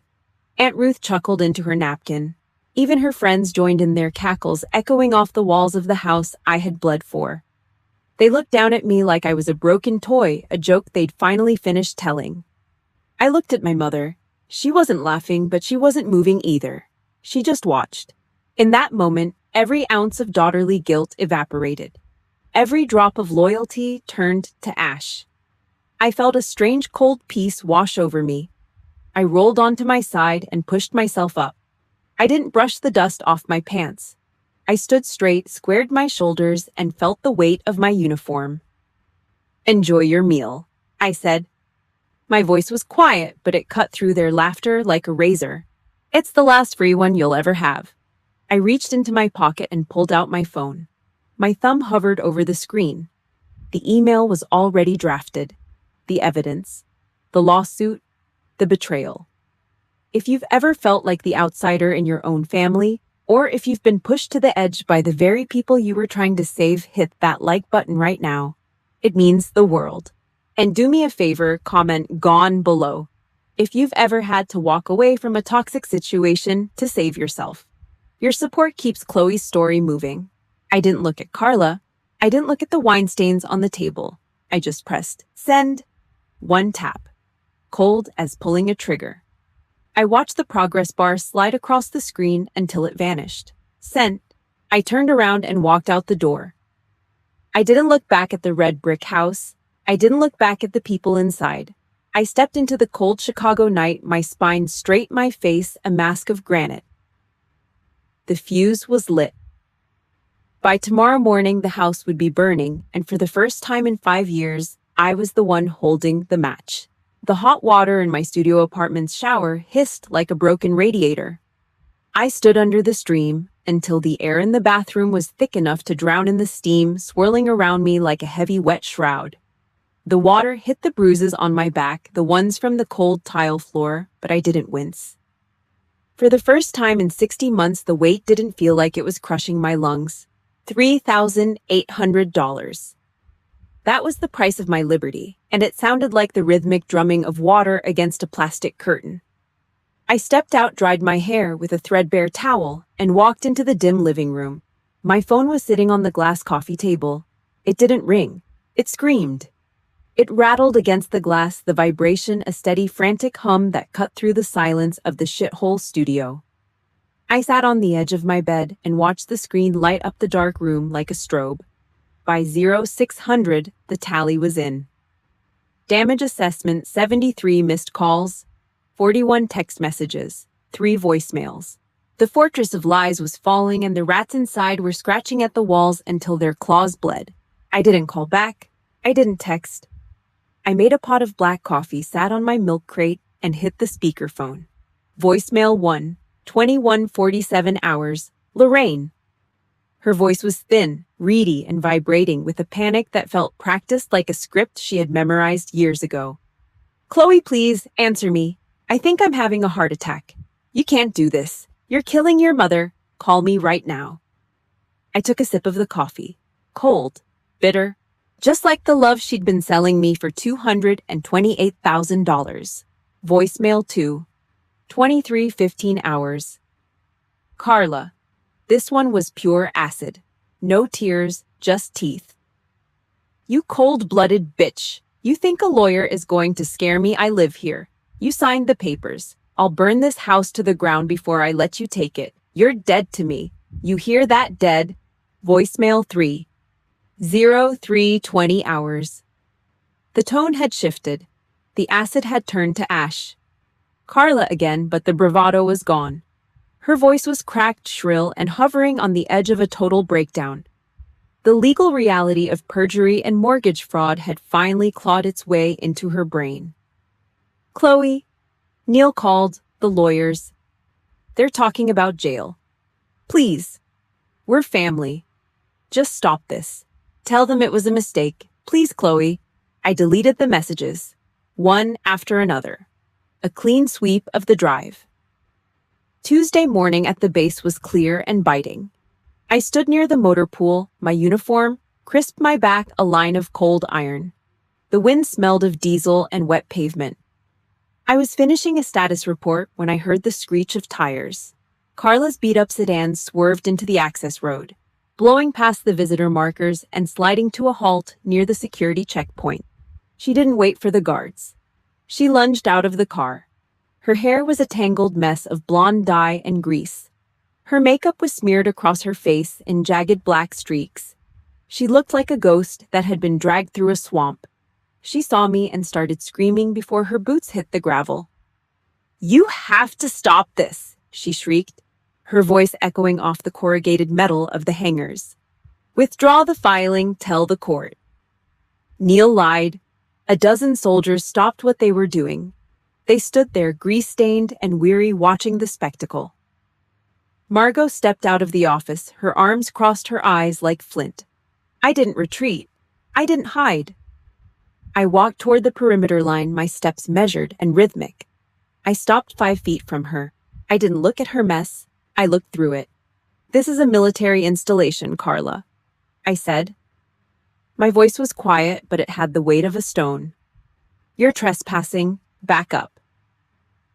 [SPEAKER 1] Aunt Ruth chuckled into her napkin. Even her friends joined in their cackles, echoing off the walls of the house I had bled for. They looked down at me like I was a broken toy, a joke they'd finally finished telling. I looked at my mother. She wasn't laughing, but she wasn't moving either. She just watched. In that moment, every ounce of daughterly guilt evaporated. Every drop of loyalty turned to ash. I felt a strange cold peace wash over me. I rolled onto my side and pushed myself up. I didn't brush the dust off my pants. I stood straight, squared my shoulders, and felt the weight of my uniform. "Enjoy your meal," I said. My voice was quiet, but it cut through their laughter like a razor. "It's the last free one you'll ever have." I reached into my pocket and pulled out my phone. My thumb hovered over the screen. The email was already drafted. The evidence. The lawsuit. The betrayal. If you've ever felt like the outsider in your own family, or if you've been pushed to the edge by the very people you were trying to save, hit that like button right now. It means the world. And do me a favor, comment "gone" below if you've ever had to walk away from a toxic situation to save yourself. Your support keeps Chloe's story moving. I didn't look at Carla. I didn't look at the wine stains on the table. I just pressed send. One tap. Cold as pulling a trigger. I watched the progress bar slide across the screen until it vanished. Sent. I turned around and walked out the door. I didn't look back at the red brick house. I didn't look back at the people inside. I stepped into the cold Chicago night, my spine straight, my face a mask of granite. The fuse was lit. By tomorrow morning, the house would be burning, and for the first time in 5 years, I was the one holding the match. The hot water in my studio apartment's shower hissed like a broken radiator. I stood under the stream until the air in the bathroom was thick enough to drown in the steam swirling around me like a heavy wet shroud. The water hit the bruises on my back, the ones from the cold tile floor, but I didn't wince. For the first time in 60 months, the weight didn't feel like it was crushing my lungs. $3,800. That was the price of my liberty, and it sounded like the rhythmic drumming of water against a plastic curtain. I stepped out, dried my hair with a threadbare towel, and walked into the dim living room. My phone was sitting on the glass coffee table. It didn't ring. It screamed. It rattled against the glass, the vibration a steady, frantic hum that cut through the silence of the shithole studio. I sat on the edge of my bed and watched the screen light up the dark room like a strobe. By 0600, the tally was in. Damage assessment: 73 missed calls, 41 text messages, 3 voicemails. The fortress of lies was falling, and the rats inside were scratching at the walls until their claws bled. I didn't call back. I didn't text. I made a pot of black coffee, sat on my milk crate, and hit the speakerphone. Voicemail 1, 21:47 hours, Lorraine. Her voice was thin, reedy, and vibrating with a panic that felt practiced, like a script she had memorized years ago. "Chloe, please, answer me. I think I'm having a heart attack. You can't do this. You're killing your mother. Call me right now." I took a sip of the coffee. Cold, bitter, just like the love she'd been selling me for $228,000. Voicemail 2, 23:15 hours. Carla. This one was pure acid. No tears, just teeth. "You cold-blooded bitch. You think a lawyer is going to scare me? I live here. You signed the papers. I'll burn this house to the ground before I let you take it. You're dead to me. You hear that, dead?" Voicemail 3, 03:20 hours. The tone had shifted. The acid had turned to ash. Carla again, but the bravado was gone. Her voice was cracked, shrill, and hovering on the edge of a total breakdown. The legal reality of perjury and mortgage fraud had finally clawed its way into her brain. "Chloe," Neil called, "the lawyers. They're talking about jail. Please. We're family. Just stop this. Tell them it was a mistake. Please, Chloe." I deleted the messages, one after another. A clean sweep of the drive. Tuesday morning at the base was clear and biting. I stood near the motor pool, my uniform, crisped my back a line of cold iron. The wind smelled of diesel and wet pavement. I was finishing a status report when I heard the screech of tires. Carla's beat-up sedan swerved into the access road, blowing past the visitor markers and sliding to a halt near the security checkpoint. She didn't wait for the guards. She lunged out of the car. Her hair was a tangled mess of blonde dye and grease. Her makeup was smeared across her face in jagged black streaks. She looked like a ghost that had been dragged through a swamp. She saw me and started screaming before her boots hit the gravel. "You have to stop this," she shrieked, her voice echoing off the corrugated metal of the hangars. "Withdraw the filing, tell the court." Neil lied. A dozen soldiers stopped what they were doing. They stood there, grease-stained and weary, watching the spectacle. Margot stepped out of the office, her arms crossed, her eyes like flint. I didn't retreat. I didn't hide. I walked toward the perimeter line, my steps measured and rhythmic. I stopped 5 feet from her. I didn't look at her mess. I looked through it. "This is a military installation, Carla," I said. My voice was quiet, but it had the weight of a stone. "You're trespassing. Back up."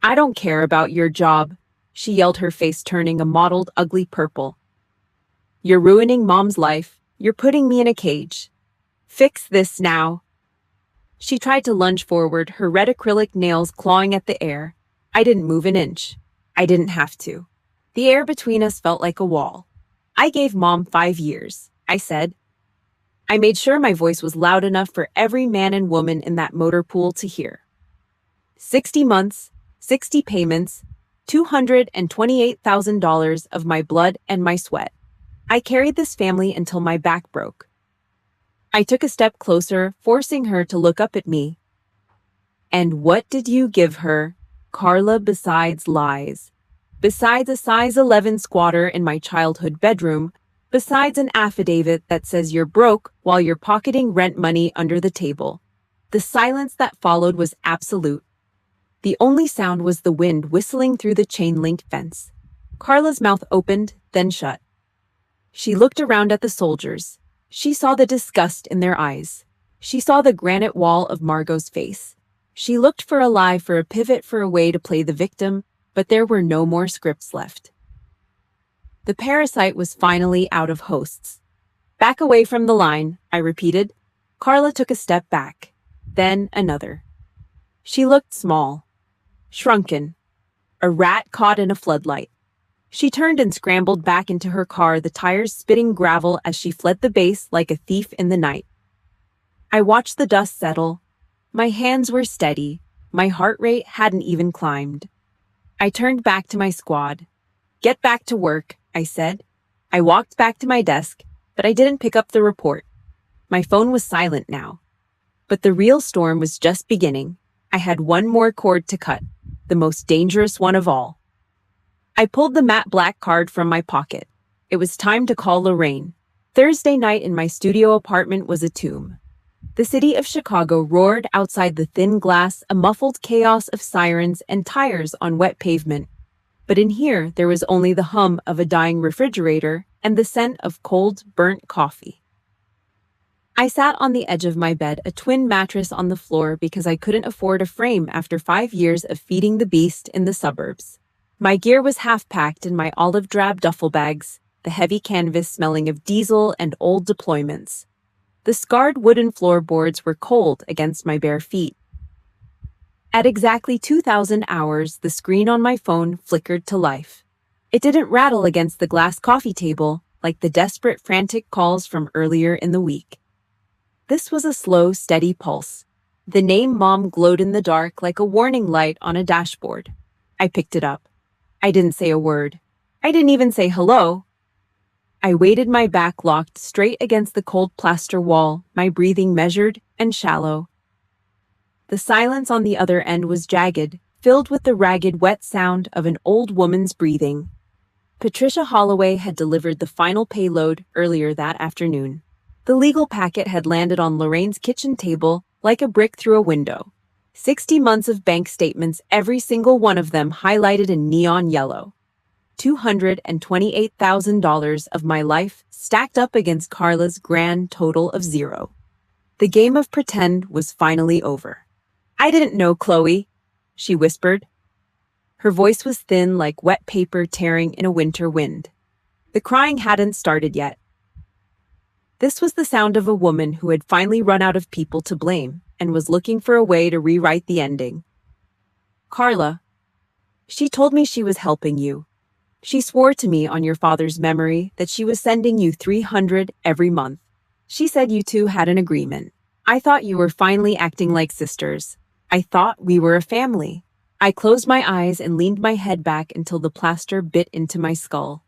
[SPEAKER 1] "I don't care about your job," she yelled, her face turning a mottled, ugly purple. "You're ruining Mom's life. You're putting me in a cage. Fix this now." She tried to lunge forward, her red acrylic nails clawing at the air. I didn't move an inch. I didn't have to. The air between us felt like a wall. "I gave Mom 5 years," I said. I made sure my voice was loud enough for every man and woman in that motor pool to hear. 60 months, 60 payments, $228,000 of my blood and my sweat. I carried this family until my back broke. I took a step closer, forcing her to look up at me. "And what did you give her, Carla, besides lies? Besides a size 11 squatter in my childhood bedroom, besides an affidavit that says you're broke while you're pocketing rent money under the table?" The silence that followed was absolute. The only sound was the wind whistling through the chain-link fence. Carla's mouth opened, then shut. She looked around at the soldiers. She saw the disgust in their eyes. She saw the granite wall of Margot's face. She looked for a lie, for a pivot, for a way to play the victim, but there were no more scripts left. The parasite was finally out of hosts. "Back away from the line," I repeated. Carla took a step back, then another. She looked small, shrunken, a rat caught in a floodlight. She turned and scrambled back into her car, the tires spitting gravel as she fled the base like a thief in the night. I watched the dust settle. My hands were steady. My heart rate hadn't even climbed. I turned back to my squad. "Get back to work," I said. I walked back to my desk, but I didn't pick up the report. My phone was silent now. But the real storm was just beginning. I had one more cord to cut, the most dangerous one of all. I pulled the matte black card from my pocket. It was time to call Lorraine. Thursday night in my studio apartment was a tomb. The city of Chicago roared outside the thin glass, a muffled chaos of sirens and tires on wet pavement. But in here, there was only the hum of a dying refrigerator and the scent of cold, burnt coffee. I sat on the edge of my bed, a twin mattress on the floor because I couldn't afford a frame after 5 years of feeding the beast in the suburbs. My gear was half-packed in my olive drab duffel bags, the heavy canvas smelling of diesel and old deployments. The scarred wooden floorboards were cold against my bare feet. At exactly 2,000 hours, the screen on my phone flickered to life. It didn't rattle against the glass coffee table like the desperate, frantic calls from earlier in the week. This was a slow, steady pulse. The name Mom glowed in the dark like a warning light on a dashboard. I picked it up. I didn't say a word. I didn't even say hello. I waited, my back locked straight against the cold plaster wall, my breathing measured and shallow. The silence on the other end was jagged, filled with the ragged, wet sound of an old woman's breathing. Patricia Holloway had delivered the final payload earlier that afternoon. The legal packet had landed on Lorraine's kitchen table like a brick through a window. 60 months of bank statements, every single one of them highlighted in neon yellow. $228,000 of my life stacked up against Carla's grand total of zero. The game of pretend was finally over. "I didn't know, Chloe," she whispered. Her voice was thin like wet paper tearing in a winter wind. The crying hadn't started yet. This was the sound of a woman who had finally run out of people to blame and was looking for a way to rewrite the ending. "Carla, she told me she was helping you. She swore to me on your father's memory that she was sending you $300 every month. She said you two had an agreement. I thought you were finally acting like sisters. I thought we were a family." I closed my eyes and leaned my head back until the plaster bit into my skull.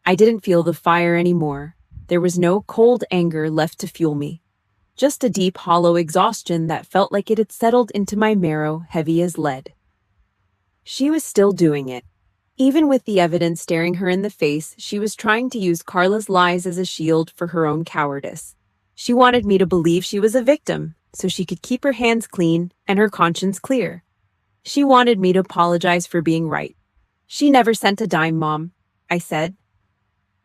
[SPEAKER 1] I didn't feel the fire anymore. There was no cold anger left to fuel me. Just a deep, hollow exhaustion that felt like it had settled into my marrow, heavy as lead. She was still doing it. Even with the evidence staring her in the face, she was trying to use Carla's lies as a shield for her own cowardice. She wanted me to believe she was a victim, so she could keep her hands clean and her conscience clear. She wanted me to apologize for being right. "She never sent a dime, Mom," I said.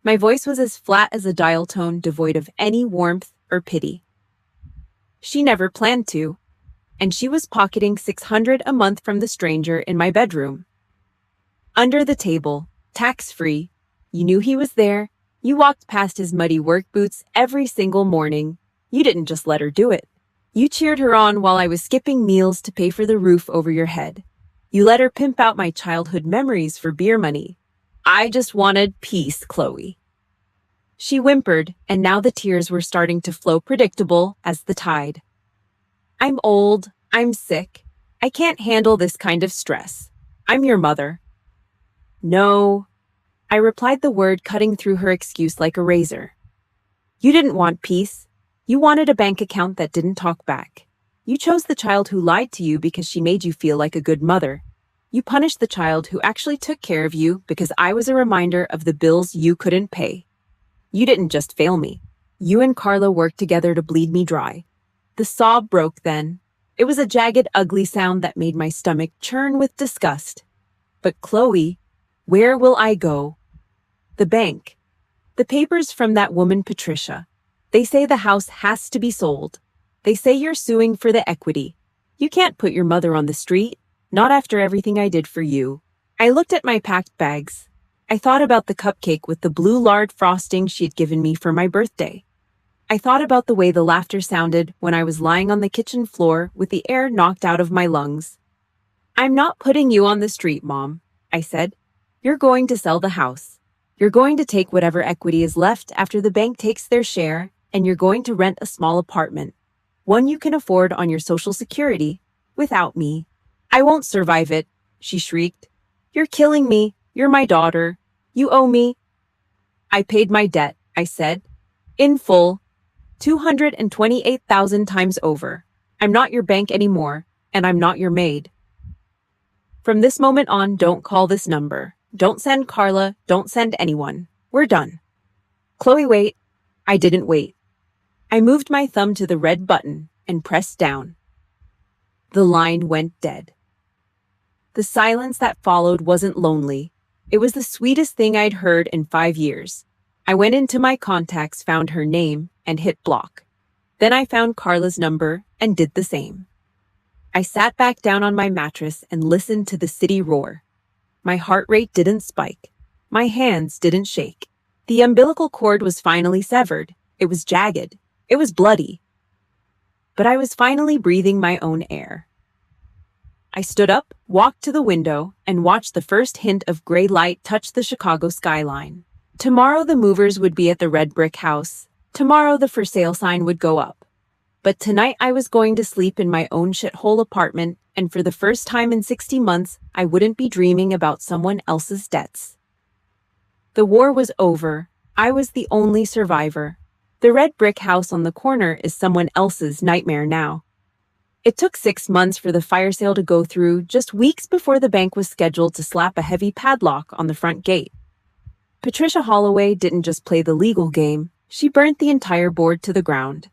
[SPEAKER 1] My voice was as flat as a dial tone, devoid of any warmth or pity. "She never planned to, and she was pocketing $600 a month from the stranger in my bedroom. Under the table, tax-free. You knew he was there. You walked past his muddy work boots every single morning. You didn't just let her do it. You cheered her on while I was skipping meals to pay for the roof over your head. You let her pimp out my childhood memories for beer money. I just wanted peace, Chloe." She whimpered, and now the tears were starting to flow, predictable as the tide. "I'm old. I'm sick. I can't handle this kind of stress. I'm your mother." "No," I replied, the word cutting through her excuse like a razor. "You didn't want peace. You wanted a bank account that didn't talk back. You chose the child who lied to you because she made you feel like a good mother. You punished the child who actually took care of you because I was a reminder of the bills you couldn't pay. You didn't just fail me. You and Carla worked together to bleed me dry." The sob broke then. It was a jagged, ugly sound that made my stomach churn with disgust. "But Chloe, where will I go?" "The bank. The papers from that woman Patricia. They say the house has to be sold. They say you're suing for the equity. You can't put your mother on the street, not after everything I did for you." I looked at my packed bags. I thought about the cupcake with the blue lard frosting she'd given me for my birthday. I thought about the way the laughter sounded when I was lying on the kitchen floor with the air knocked out of my lungs. "I'm not putting you on the street, Mom," I said. "You're going to sell the house. You're going to take whatever equity is left after the bank takes their share, and you're going to rent a small apartment, one you can afford on your Social Security, without me." "I won't survive it," she shrieked. "You're killing me. You're my daughter. You owe me." "I paid my debt," I said. "In full. 228,000 times over. I'm not your bank anymore, and I'm not your maid. From this moment on, don't call this number. Don't send Carla. Don't send anyone. We're done." "Chloe, wait." I didn't wait. I moved my thumb to the red button and pressed down. The line went dead. The silence that followed wasn't lonely. It was the sweetest thing I'd heard in 5 years. I went into my contacts, found her name, and hit block. Then I found Carla's number and did the same. I sat back down on my mattress and listened to the city roar. My heart rate didn't spike. My hands didn't shake. The umbilical cord was finally severed. It was jagged. It was bloody. But I was finally breathing my own air. I stood up, walked to the window, and watched the first hint of gray light touch the Chicago skyline. Tomorrow the movers would be at the red brick house. Tomorrow the for sale sign would go up. But tonight I was going to sleep in my own shithole apartment, and for the first time in 60 months, I wouldn't be dreaming about someone else's debts. The war was over. I was the only survivor. The red brick house on the corner is someone else's nightmare now. It took 6 months for the fire sale to go through, just weeks before the bank was scheduled to slap a heavy padlock on the front gate. Patricia Holloway didn't just play the legal game, she burnt the entire board to the ground.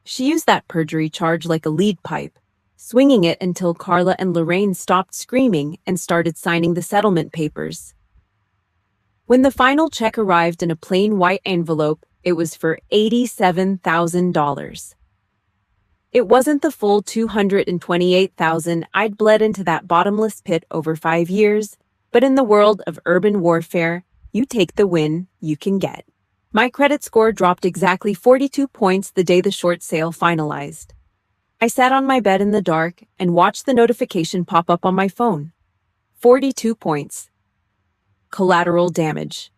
[SPEAKER 1] She used that perjury charge like a lead pipe, swinging it until Carla and Lorraine stopped screaming and started signing the settlement papers. When the final check arrived in a plain white envelope, it was for $87,000. It wasn't the full $228,000 I'd bled into that bottomless pit over 5 years, but in the world of urban warfare, you take the win you can get. My credit score dropped exactly 42 points the day the short sale finalized. I sat on my bed in the dark and watched the notification pop up on my phone. 42 points. Collateral damage.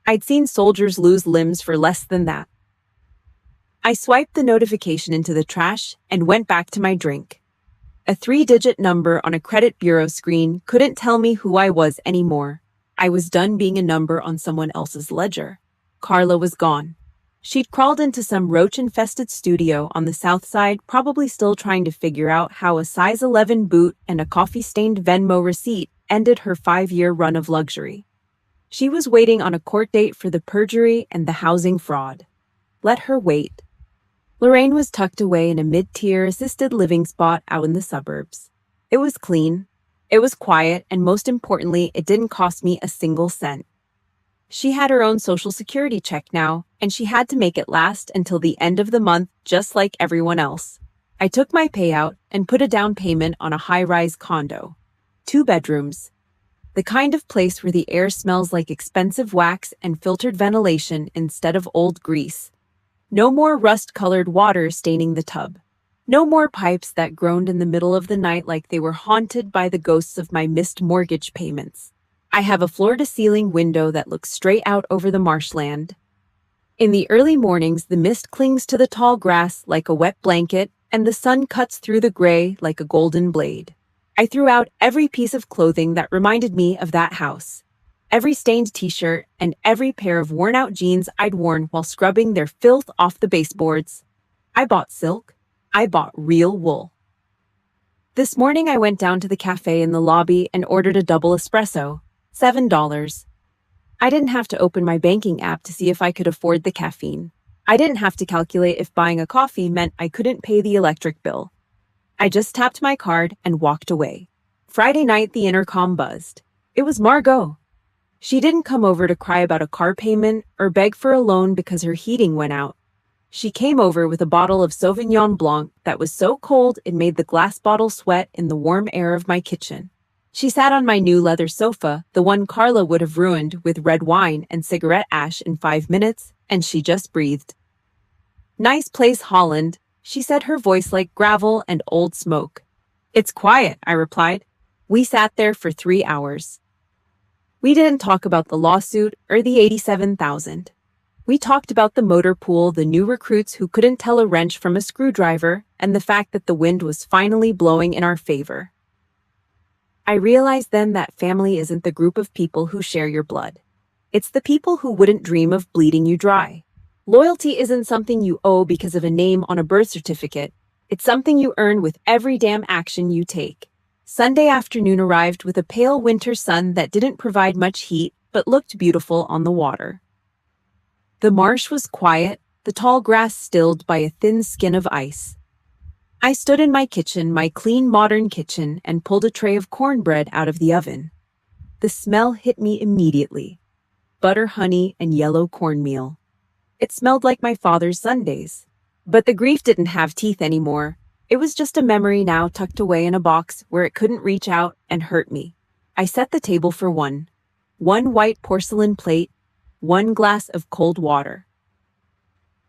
[SPEAKER 1] I'd seen soldiers lose limbs for less than that. I swiped the notification into the trash and went back to my drink. A 3-digit number on a credit bureau screen couldn't tell me who I was anymore. I was done being a number on someone else's ledger. Carla was gone. She'd crawled into some roach-infested studio on the south side, probably still trying to figure out how a size 11 boot and a coffee-stained Venmo receipt ended her 5-year run of luxury. She was waiting on a court date for the perjury and the housing fraud. Let her wait. Lorraine was tucked away in a mid-tier assisted living spot out in the suburbs. It was clean, it was quiet, and most importantly, it didn't cost me a single cent. She had her own social security check now, and she had to make it last until the end of the month, just like everyone else. I took my payout and put a down payment on a high-rise condo. 2 bedrooms. The kind of place where the air smells like expensive wax and filtered ventilation instead of old grease. No more rust-colored water staining the tub. No more pipes that groaned in the middle of the night like they were haunted by the ghosts of my missed mortgage payments. I have a floor-to-ceiling window that looks straight out over the marshland. In the early mornings, the mist clings to the tall grass like a wet blanket, and the sun cuts through the gray like a golden blade. I threw out every piece of clothing that reminded me of that house. Every stained t-shirt and every pair of worn-out jeans I'd worn while scrubbing their filth off the baseboards. I bought silk. I bought real wool. This morning I went down to the cafe in the lobby and ordered a double espresso. $7. I didn't have to open my banking app to see if I could afford the caffeine. I didn't have to calculate if buying a coffee meant I couldn't pay the electric bill. I just tapped my card and walked away. Friday night, the intercom buzzed. It was Margot. She didn't come over to cry about a car payment or beg for a loan because her heating went out. She came over with a bottle of Sauvignon Blanc that was so cold it made the glass bottle sweat in the warm air of my kitchen. She sat on my new leather sofa, the one Carla would have ruined with red wine and cigarette ash in 5 minutes, and she just breathed. "Nice place, Holland," she said, her voice like gravel and old smoke. "It's quiet," I replied. We sat there for 3 hours. We didn't talk about the lawsuit or the $87,000. We talked about the motor pool, the new recruits who couldn't tell a wrench from a screwdriver, and the fact that the wind was finally blowing in our favor. I realized then that family isn't the group of people who share your blood. It's the people who wouldn't dream of bleeding you dry. Loyalty isn't something you owe because of a name on a birth certificate. It's something you earn with every damn action you take. Sunday afternoon arrived with a pale winter sun that didn't provide much heat, but looked beautiful on the water. The marsh was quiet, the tall grass stilled by a thin skin of ice. I stood in my kitchen, my clean modern kitchen, and pulled a tray of cornbread out of the oven. The smell hit me immediately. Butter, honey, and yellow cornmeal. It smelled like my father's Sundays. But the grief didn't have teeth anymore. It was just a memory now tucked away in a box where it couldn't reach out and hurt me. I set the table for one. 1 white porcelain plate, 1 glass of cold water.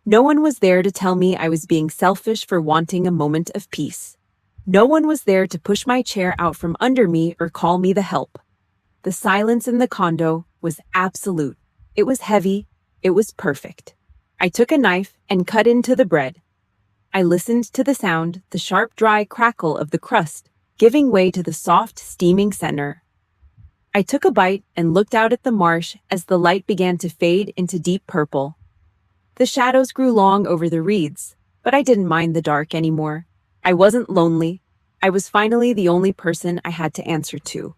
[SPEAKER 1] No one was there to tell me I was being selfish for wanting a moment of peace. No one was there to push my chair out from under me or call me the help. The silence in the condo was absolute. It was heavy. It was perfect. I took a knife and cut into the bread. I listened to the sound, the sharp, dry crackle of the crust, giving way to the soft, steaming center. I took a bite and looked out at the marsh as the light began to fade into deep purple. The shadows grew long over the reeds, but I didn't mind the dark anymore. I wasn't lonely. I was finally the only person I had to answer to.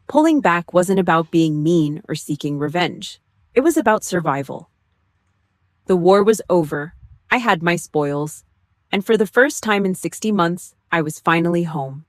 [SPEAKER 1] Pulling back wasn't about being mean or seeking revenge. It was about survival. The war was over. I had my spoils. And for the first time in 60 months, I was finally home.